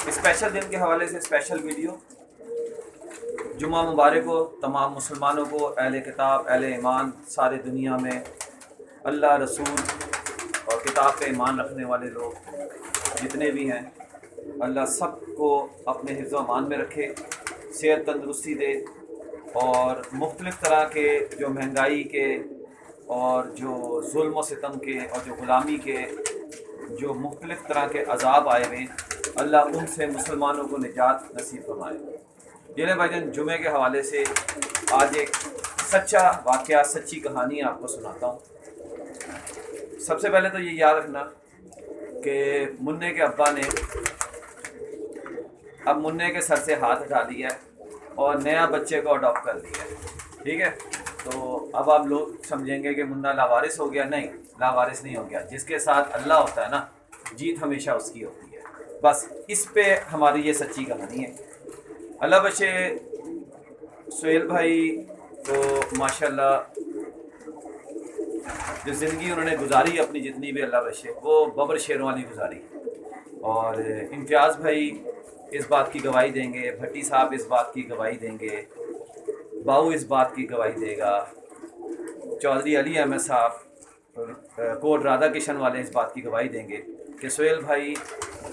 Special دن کے حوالے سے اسپیشل ویڈیو۔ جمعہ مبارک ہو تمام مسلمانوں کو، اہل کتاب، اہل ایمان، سارے دنیا میں اللہ، رسول اور کتاب پہ ایمان رکھنے والے لوگ جتنے بھی ہیں، اللہ سب کو اپنے حفظ و امان میں رکھے، صحت تندرستی دے، اور مختلف طرح کے جو مہنگائی کے اور جو ظلم و ستم کے اور جو غلامی کے جو مختلف طرح کے عذاب آئے ہوئے، اللہ ان سے مسلمانوں کو نجات نصیب فرمائے۔ یہ بھائی جان، جمعے کے حوالے سے آج ایک سچا واقعہ، سچی کہانی آپ کو سناتا ہوں۔ سب سے پہلے تو یہ یاد رکھنا کہ منّے کے ابا نے اب منّے کے سر سے ہاتھ ہٹا لیا ہے اور نیا بچے کو اڈاپٹ کر لیا ہے، ٹھیک ہے؟ تو اب آپ لوگ سمجھیں گے کہ منا لاوارث ہو گیا۔ نہیں، لاوارث نہیں ہو گیا۔ جس کے ساتھ اللہ ہوتا ہے نا، جیت ہمیشہ اس کی ہوتی ہے۔ بس اس پہ ہماری یہ سچی کہانی ہے۔ اللہ بخشے سہیل بھائی تو ماشاءاللہ جو زندگی انہوں نے گزاری اپنی جتنی بھی، اللہ بخشے، وہ ببر شیروں والی گزاری۔ اور امتیاز بھائی اس بات کی گواہی دیں گے، بھٹی صاحب اس بات کی گواہی دیں گے، باؤ اس بات کی گواہی دے گا، چودھری علی احمد صاحب کوٹ رادھا کشن والے اس بات کی گواہی دیں گے کہ سہیل بھائی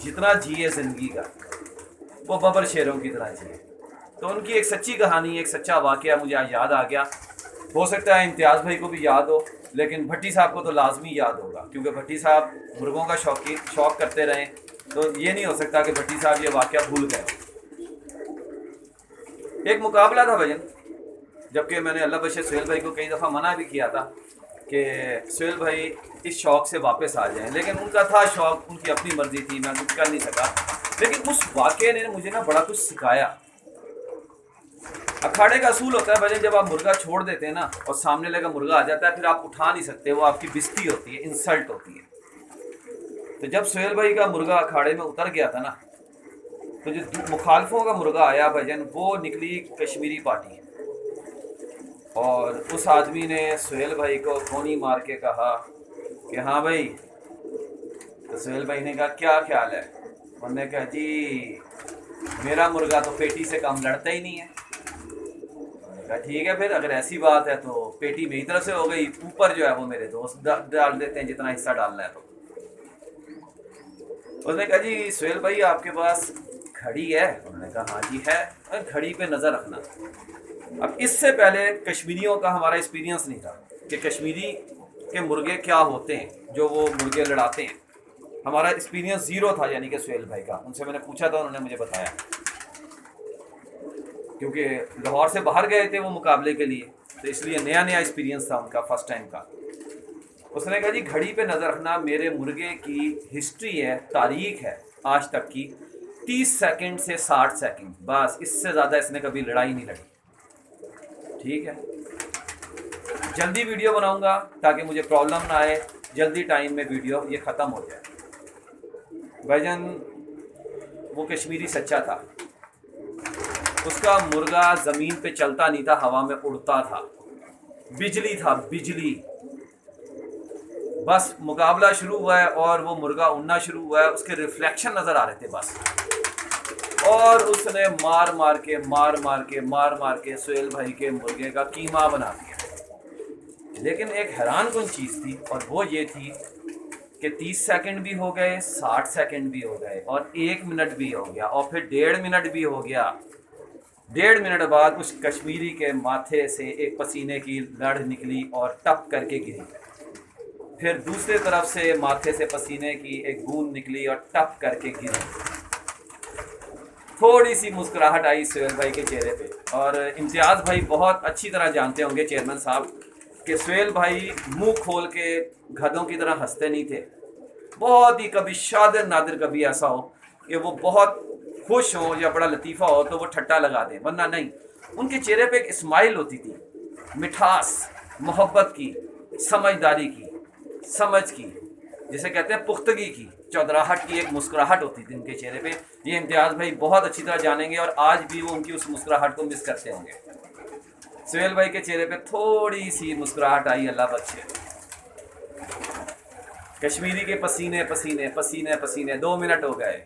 جتنا جیے زندگی کا وہ ببر شیروں کی طرح جیے۔ تو ان کی ایک سچی کہانی، ایک سچا واقعہ مجھے آج یاد آ گیا۔ ہو سکتا ہے امتیاز بھائی کو بھی یاد ہو، لیکن بھٹی صاحب کو تو لازمی یاد ہوگا، کیونکہ بھٹی صاحب مرغوں کا شوق کرتے رہیں، تو یہ نہیں ہو سکتا کہ بھٹی صاحب یہ واقعہ بھول گئے۔ ایک مقابلہ تھا بھجن، جبکہ میں نے اللہ بخشے سہیل بھائی کو کئی دفعہ منع بھی کیا تھا کہ سہیل بھائی اس شوق سے واپس آ جائیں، لیکن ان کا تھا شوق، ان کی اپنی مرضی تھی، میں کچھ کر نہیں سکا۔ لیکن اس واقعے نے مجھے نا بڑا کچھ سکھایا۔ اکھاڑے کا اصول ہوتا ہے بھجن، جب آپ مرغا چھوڑ دیتے ہیں نا اور سامنے لگا مرغا آ جاتا ہے، پھر آپ اٹھا نہیں سکتے، وہ آپ کی بےزتی ہوتی ہے، انسلٹ ہوتی ہے۔ تو جب سہیل بھائی کا مرغا اکھاڑے میں اتر گیا تھا نا، تو جو مخالفوں کا مرغا آیا بھجن، وہ نکلی کشمیری پارٹی، اور اس آدمی نے سہیل بھائی کو کونی مار کے کہا کہ ہاں بھائی۔ تو سہیل بھائی نے کہا کیا خیال ہے؟ انہوں نے کہا جی میرا مرغا تو پیٹی سے کم لڑتا ہی نہیں ہے۔ انہوں نے کہا ٹھیک ہے، پھر اگر ایسی بات ہے تو پیٹی میری طرف سے ہو گئی، اوپر جو ہے وہ میرے دوست ڈال دیتے ہیں جتنا حصہ ڈالنا ہے۔ تو اس نے کہا جی سہیل بھائی آپ کے پاس گھڑی ہے؟ انہوں نے کہا ہاں جی ہے۔ گھڑی پہ نظر رکھنا۔ اب اس سے پہلے کشمیریوں کا ہمارا ایکسپیرینس نہیں تھا کہ کشمیری کے مرغے کیا ہوتے ہیں جو وہ مرغے لڑاتے ہیں۔ ہمارا ایکسپیرینس زیرو تھا، یعنی کہ سہیل بھائی کا۔ ان سے میں نے پوچھا تھا، انہوں نے مجھے بتایا، کیونکہ لاہور سے باہر گئے تھے وہ مقابلے کے لیے، تو اس لیے نیا نیا ایکسپیرینس تھا ان کا، فرسٹ ٹائم کا۔ اس نے کہا جی گھڑی پہ نظر رکھنا، میرے مرغے کی ہسٹری ہے، تاریخ ہے آج تک کی 30 سیکنڈ سے 60 سیکنڈ، بس اس سے زیادہ اس نے کبھی لڑائی نہیں لڑی، ٹھیک ہے؟ جلدی ویڈیو بناؤں گا تاکہ مجھے پرابلم نہ آئے، جلدی ٹائم میں ویڈیو یہ ختم ہو جائے۔ بھجن وہ کشمیری سچا تھا، اس کا مرغا زمین پہ چلتا نہیں تھا، ہوا میں اڑتا تھا، بجلی تھا، بجلی۔ بس مقابلہ شروع ہوا ہے اور وہ مرغا اڑنا شروع ہوا ہے، اس کے ریفلیکشن نظر آ رہے تھے بس، اور اس نے مار مار کے سہیل بھائی کے مرغے کا قیمہ بنا دیا۔ لیکن ایک حیران کن چیز تھی، اور وہ یہ تھی کہ 30 سیکنڈ بھی ہو گئے، 60 سیکنڈ بھی ہو گئے، اور 1 منٹ بھی ہو گیا، اور پھر 1.5 منٹ بھی ہو گیا۔ 1.5 منٹ بعد اس کشمیری کے ماتھے سے ایک پسینے کی لڑ نکلی اور ٹپ کر کے گری، پھر دوسرے طرف سے ماتھے سے پسینے کی ایک بوند نکلی اور ٹپ کر کے گری۔ تھوڑی سی مسکراہٹ آئی سہیل بھائی کے چہرے پہ، اور امتیاز بھائی بہت اچھی طرح جانتے ہوں گے، چیئرمین صاحب، کہ سہیل بھائی منہ کھول کے گدھوں کی طرح ہنستے نہیں تھے۔ بہت ہی کبھی شادر نادر کبھی ایسا ہو کہ وہ بہت خوش ہوں یا بڑا لطیفہ ہو تو وہ ٹھٹا لگا دیں، ورنہ نہیں۔ ان کے چہرے پہ ایک اسمائل ہوتی تھی، مٹھاس، محبت کی، سمجھداری کی، سمجھ کی، جسے کہتے ہیں پختگی کی، چودراہٹ کی ایک مسکراہٹ ہوتی تھی ان کے چہرے پہ۔ یہ امتیاز بھائی بہت اچھی طرح جانیں گے، اور آج بھی وہ ان کی اس مسکراہٹ کو مس کرتے ہوں گے۔ سہیل بھائی کے چہرے پہ تھوڑی سی مسکراہٹ آئی، اللہ بخشے۔ کشمیری کے پسینے پسینے پسینے پسینے 2 منٹ ہو گئے،